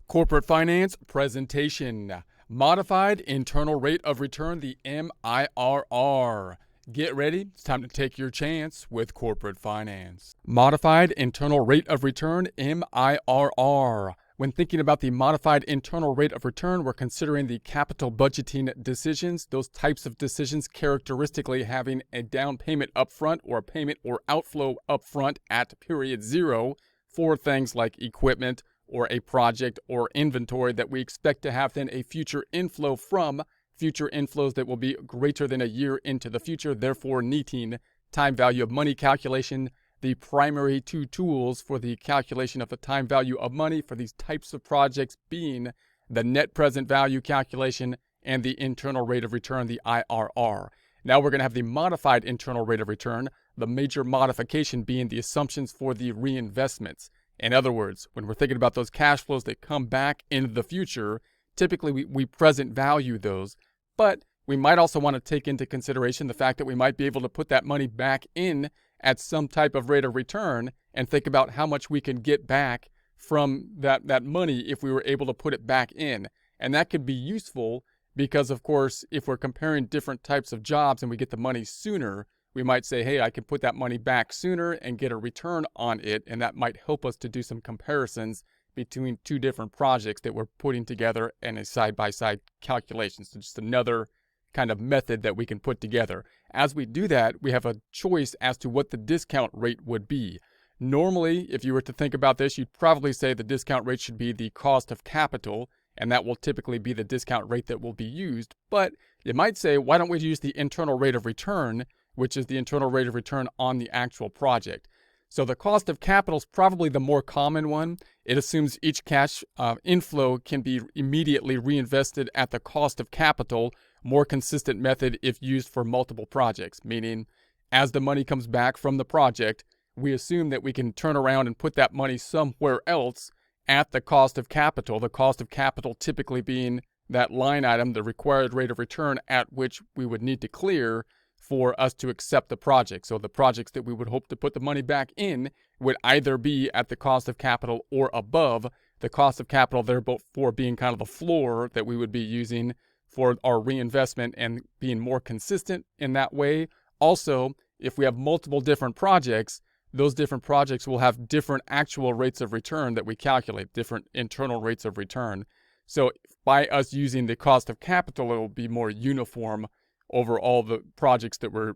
Corporate Finance Presentation. Modified Internal Rate of Return, the MIRR. Get ready, it's time to take your chance with Corporate Finance. Modified Internal Rate of Return, MIRR. When thinking about the Modified Internal Rate of Return, we're considering the capital budgeting decisions, those types of decisions characteristically having a down payment upfront or a payment or outflow upfront at period zero for things like equipment, or a project or inventory that we expect to have then a future inflow from, future inflows that will be greater than a year into the future, therefore needing time value of money calculation. The primary two tools for the calculation of the time value of money for these types of projects being the net present value calculation and the internal rate of return, the IRR. Now we're going to have the modified internal rate of return, the major modification being the assumptions for the reinvestments. In other words, when we're thinking about those cash flows that come back into the future, typically we present value those, but we might also want to take into consideration the fact that we might be able to put that money back in at some type of rate of return and think about how much we can get back from that money if we were able to put it back in. And that could be useful because, of course, if we're comparing different types of jobs and we get the money sooner, we might say, hey, I can put that money back sooner and get a return on it, and that might help us to do some comparisons between two different projects that we're putting together in a side-by-side calculation. So just another kind of method that we can put together. As we do that, we have a choice as to what the discount rate would be. Normally, if you were to think about this, you'd probably say the discount rate should be the cost of capital, and that will typically be the discount rate that will be used. But you might say, why don't we use the internal rate of return, which is the internal rate of return on the actual project. So the cost of capital is probably the more common one. It assumes each cash inflow can be immediately reinvested at the cost of capital, more consistent method if used for multiple projects, meaning as the money comes back from the project, we assume that we can turn around and put that money somewhere else at the cost of capital typically being that line item, the required rate of return at which we would need to clear for us to accept the project. So the projects that we would hope to put the money back in would either be at the cost of capital or above the cost of capital, therefore being kind of the floor that we would be using for our reinvestment and being more consistent in that way. Also, if we have multiple different projects, those different projects will have different actual rates of return that we calculate, different internal rates of return. So by us using the cost of capital, it will be more uniform over all the projects that we're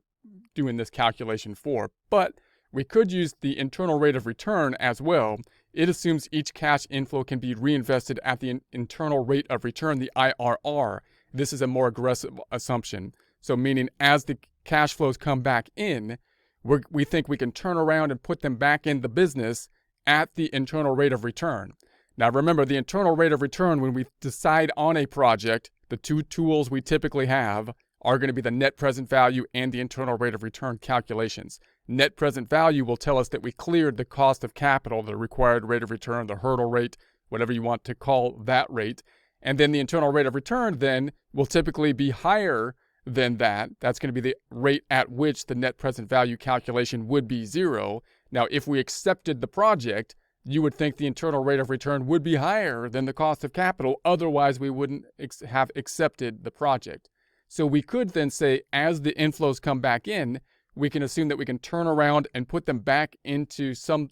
doing this calculation for. But we could use the internal rate of return as well. It assumes each cash inflow can be reinvested at the internal rate of return, the IRR. This is a more aggressive assumption. So meaning as the cash flows come back in, we think we can turn around and put them back in the business at the internal rate of return. Now remember, the internal rate of return, when we decide on a project, the two tools we typically have are going to be the net present value and the internal rate of return calculations. Net present value will tell us that we cleared the cost of capital, the required rate of return, the hurdle rate, whatever you want to call that rate. And then the internal rate of return then will typically be higher than that. That's going to be the rate at which the net present value calculation would be zero. Now, if we accepted the project, you would think the internal rate of return would be higher than the cost of capital. Otherwise, we wouldn't have accepted the project. So we could then say, as the inflows come back in, we can assume that we can turn around and put them back into some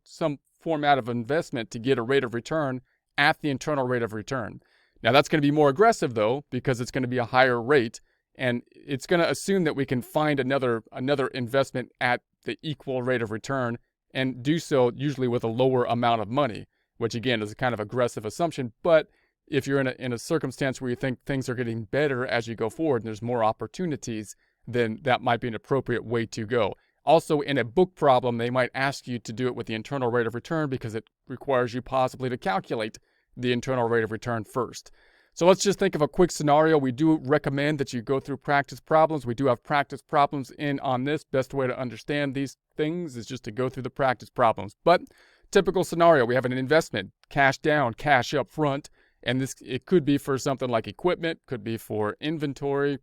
format of investment to get a rate of return at the internal rate of return. Now that's going to be more aggressive though, because it's going to be a higher rate, and it's going to assume that we can find another investment at the equal rate of return and do so usually with a lower amount of money, which again is a kind of aggressive assumption. But if you're in a circumstance where you think things are getting better as you go forward and there's more opportunities, then that might be an appropriate way to go. Also, in a book problem, they might ask you to do it with the internal rate of return because it requires you possibly to calculate the internal rate of return first. So let's just think of a quick scenario. We do recommend that you go through practice problems. We do have practice problems in on this. Best way to understand these things is just to go through the practice problems. But typical scenario, we have an investment, cash down, cash up front. And it could be for something like equipment, could be for inventory,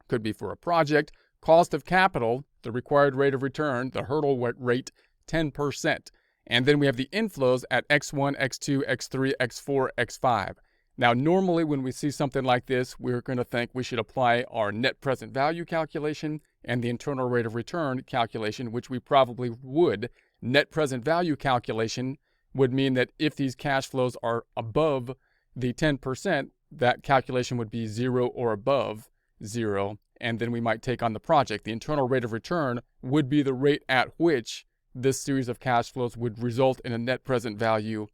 could be for a project. Cost of capital, the required rate of return, the hurdle rate, 10%. And then we have the inflows at X1, X2, X3, X4, X5. Now, normally when we see something like this, we're going to think we should apply our net present value calculation and the internal rate of return calculation, which we probably would. Net present value calculation would mean that if these cash flows are above the 10%, that calculation would be 0 or above 0, and then we might take on the project. The internal rate of return would be the rate at which this series of cash flows would result in a net present value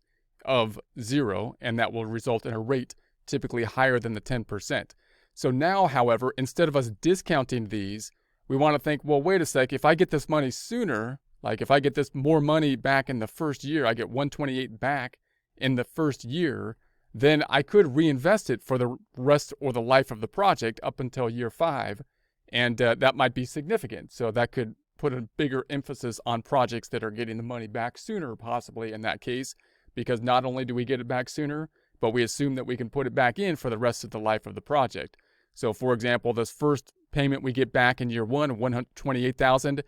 of 0, and that will result in a rate typically higher than the 10%. So now, however, instead of us discounting these, we want to think, well, wait a sec, if I get this money sooner, like if I get this more money back in the first year, I get 128 back in the first year, then I could reinvest it for the rest or the life of the project up until year 5, and that might be significant. So that could put a bigger emphasis on projects that are getting the money back sooner, possibly in that case, because not only do we get it back sooner, but we assume that we can put it back in for the rest of the life of the project. So for example, this first payment we get back in year 1, $128,000,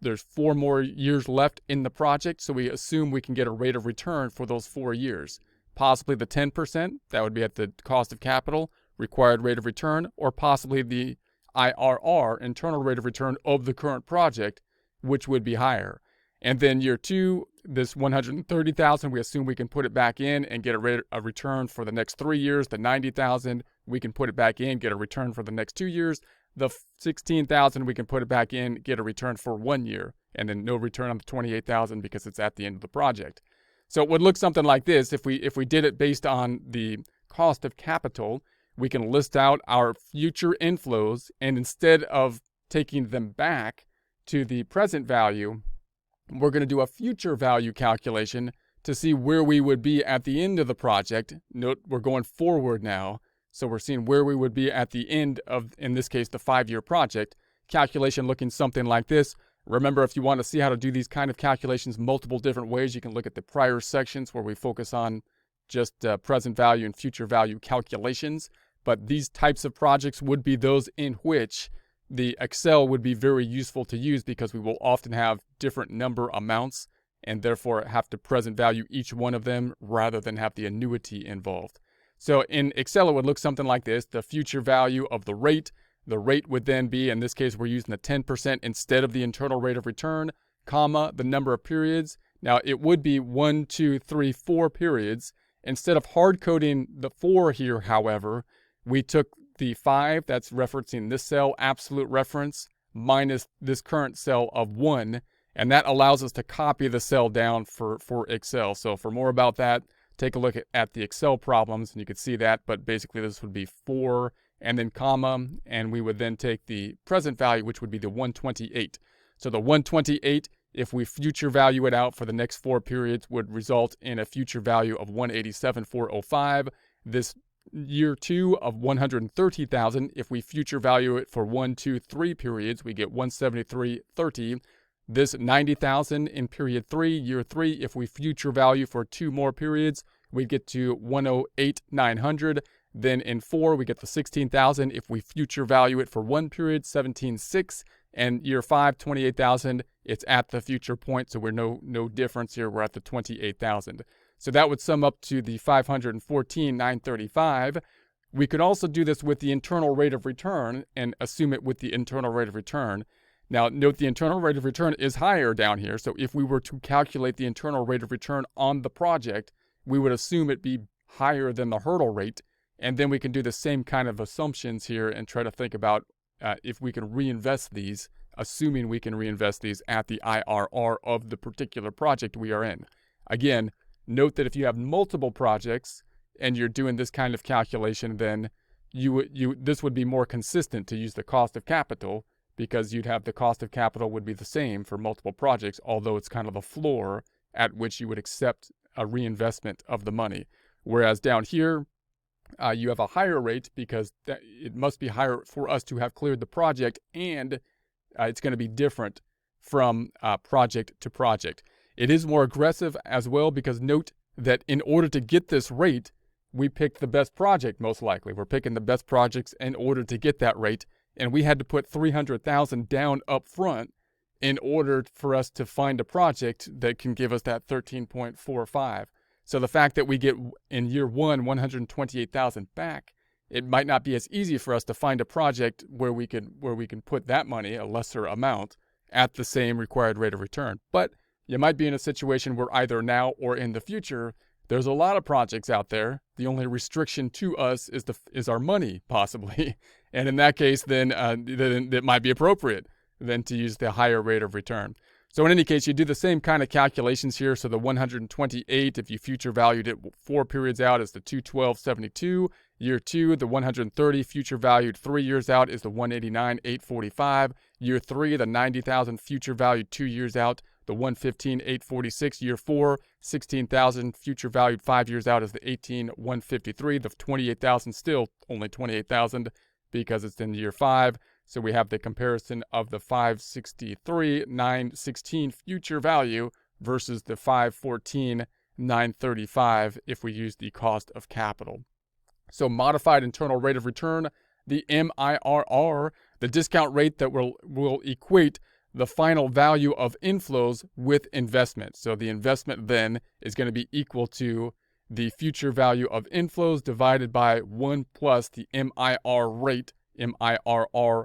there's 4 more years left in the project, so we assume we can get a rate of return for those 4 years. Possibly the 10%, that would be at the cost of capital, required rate of return, or possibly the IRR, internal rate of return of the current project, which would be higher. And then year 2, this $130,000, we assume we can put it back in and get a return for the next 3 years. The $90,000, we can put it back in, get a return for the next 2 years. The $16,000, we can put it back in, get a return for 1 year, and then no return on the $28,000 because it's at the end of the project. So it would look something like this. If we did it based on the cost of capital, we can list out our future inflows, and instead of taking them back to the present value, we're going to do a future value calculation to see where we would be at the end of the project. Note, we're going forward now, so we're seeing where we would be at the end of, in this case, the 5-year project. Calculation looking something like this. Remember, if you want to see how to do these kind of calculations multiple different ways, you can look at the prior sections where we focus on just present value and future value calculations. But these types of projects would be those in which the Excel would be very useful to use, because we will often have different number amounts and therefore have to present value each one of them rather than have the annuity involved. So in Excel, it would look something like this. The future value of the rate. The rate would then be, in this case, we're using the 10% instead of the internal rate of return, comma, the number of periods. Now, it would be 1, 2, 3, 4 periods. Instead of hard coding the 4 here, however, we took the 5, that's referencing this cell, absolute reference, minus this current cell of 1, and that allows us to copy the cell down for Excel. So for more about that, take a look at the Excel problems, and you can see that, but basically this would be 4, and then comma, and we would then take the present value, which would be the 128. So the 128, if we future value it out for the next 4 periods, would result in a future value of 187,405. This year 2 of 130,000, if we future value it for 1, 2, 3 periods, we get 173.30. This 90,000 in period 3, year 3, if we future value for 2 more periods, we get to 108,900. Then in 4, we get the 16,000. If we future value it for 1 period, 17,600. And year 5, 28,000. It's at the future point, so we're no difference here. We're at the 28,000. So that would sum up to the 514,935. We could also do this with the internal rate of return and assume it with the internal rate of return. Now, note the internal rate of return is higher down here. So if we were to calculate the internal rate of return on the project, we would assume it be higher than the hurdle rate. And then we can do the same kind of assumptions here and try to think about if we can reinvest these, assuming we can reinvest these at the IRR of the particular project we are in. Again, note that if you have multiple projects and you're doing this kind of calculation, then this would be more consistent to use the cost of capital, because you'd have the cost of capital would be the same for multiple projects, although it's kind of a floor at which you would accept a reinvestment of the money. Whereas down here, you have a higher rate because it must be higher for us to have cleared the project, and it's going to be different from project to project. It is more aggressive as well, because note that in order to get this rate, we picked the best project most likely. We're picking the best projects in order to get that rate, and we had to put $300,000 down up front in order for us to find a project that can give us that 13.45. So the fact that we get in year one 128,000 back, it might not be as easy for us to find a project where we can put that money, a lesser amount, at the same required rate of return. But you might be in a situation where either now or in the future, there's a lot of projects out there. The only restriction to us is our money, possibly. And in that case, then it might be appropriate then to use the higher rate of return. So in any case, you do the same kind of calculations here. So the 128, if you future valued it 4 periods out, is the 212.72. Year 2, the 130 future valued 3 years out is the 189.845. Year 3, the 90,000 future valued 2 years out, the 115.846. Year 4, 16,000 future valued 5 years out is the 18,153. The 28,000 still only 28,000 because it's in year 5. So we have the comparison of the 563,916 future value versus the 514,935 if we use the cost of capital. So modified internal rate of return, the MIRR, the discount rate that will equate the final value of inflows with investment. So the investment then is going to be equal to the future value of inflows divided by 1 plus the MIRR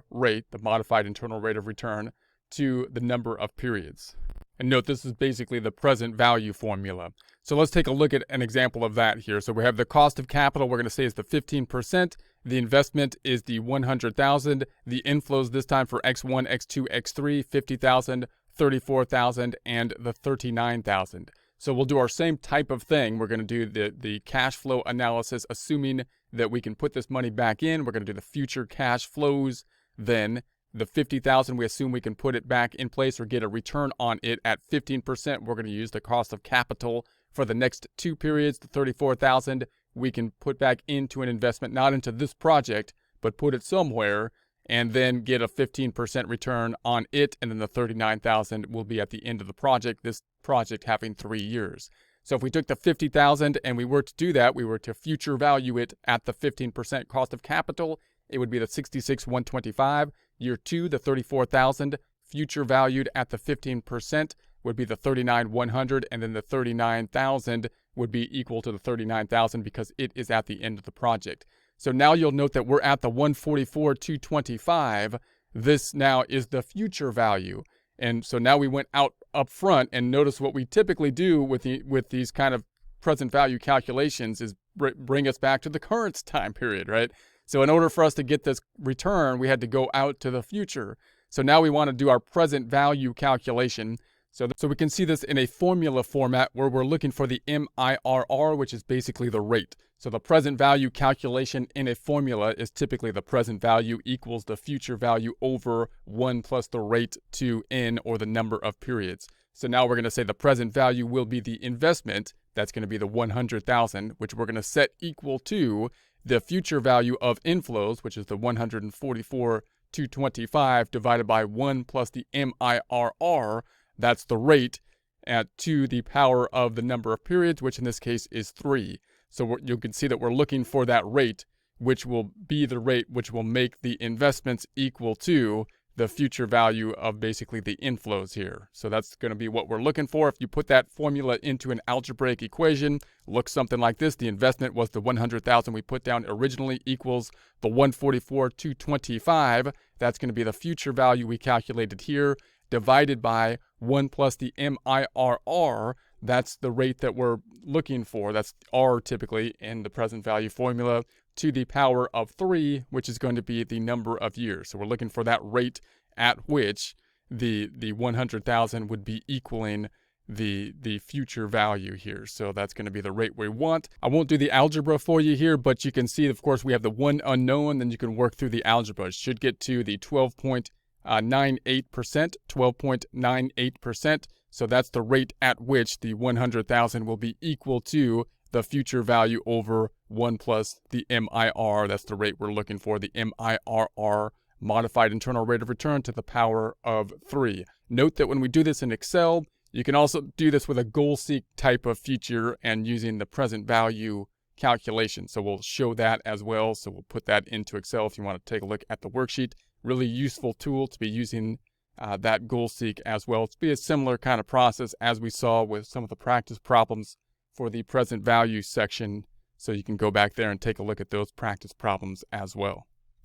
rate, the modified internal rate of return, to the number of periods. And note, this is basically the present value formula. So let's take a look at an example of that here. So we have the cost of capital, we're going to say is the 15%. The investment is the 100,000. The inflows this time for X1, X2, X3, 50,000, 34,000, and the 39,000. So we'll do our same type of thing. We're going to do the cash flow analysis, assuming that we can put this money back in. We're going to do the future cash flows. Then the 50,000, we assume we can put it back in place or get a return on it at 15%. We're going to use the cost of capital for the next 2 periods. The 34,000 we can put back into an investment, not into this project, but put it somewhere, and then get a 15% return on it. And then the 39,000 will be at the end of the project, this project having 3 years. So if we took the 50,000 and we were to do that, we were to future value it at the 15% cost of capital, it would be the 66,125. Year 2, the 34,000 future valued at the 15% would be the 39,100, and then the 39,000 would be equal to the 39,000 because it is at the end of the project. So now you'll note that we're at the 144,225. This now is the future value. And so now we went out up front, and notice what we typically do with these kind of present value calculations is bring us back to the current time period, right? So in order for us to get this return, we had to go out to the future. So now we want to do our present value calculation. So we can see this in a formula format where we're looking for the MIRR, which is basically the rate. So the present value calculation in a formula is typically the present value equals the future value over 1 plus the rate to n, or the number of periods. So now we're going to say the present value will be the investment. That's going to be the 100,000, which we're going to set equal to the future value of inflows, which is the 144,225 divided by 1 plus the MIRR. That's the rate at 2 the power of the number of periods, which in this case is 3. So you can see that we're looking for that rate, which will be the rate which will make the investments equal to the future value of basically the inflows here. So that's going to be what we're looking for. If you put that formula into an algebraic equation, looks something like this. The investment was the 100,000 we put down originally equals the 144,225. That's going to be the future value we calculated here, divided by 1 plus the MIRR. That's the rate that we're looking for. That's R typically in the present value formula, to the power of 3, which is going to be the number of years. So we're looking for that rate at which the 100,000 would be equaling the future value here. So that's going to be the rate we want. I won't do the algebra for you here, but you can see, of course, we have the one unknown, then you can work through the algebra. It should get to the 12.98%, 12.98%. So that's the rate at which the 100,000 will be equal to the future value over 1 plus the MIR. That's the rate we're looking for, the MIRR, modified internal rate of return to the power of 3. Note that when we do this in Excel, you can also do this with a goal-seek type of feature and using the present value calculation. So we'll show that as well. So we'll put that into Excel if you want to take a look at the worksheet. Really useful tool to be using that goal seek as well. It's be a similar kind of process as we saw with some of the practice problems for the present value section. So you can go back there and take a look at those practice problems as well.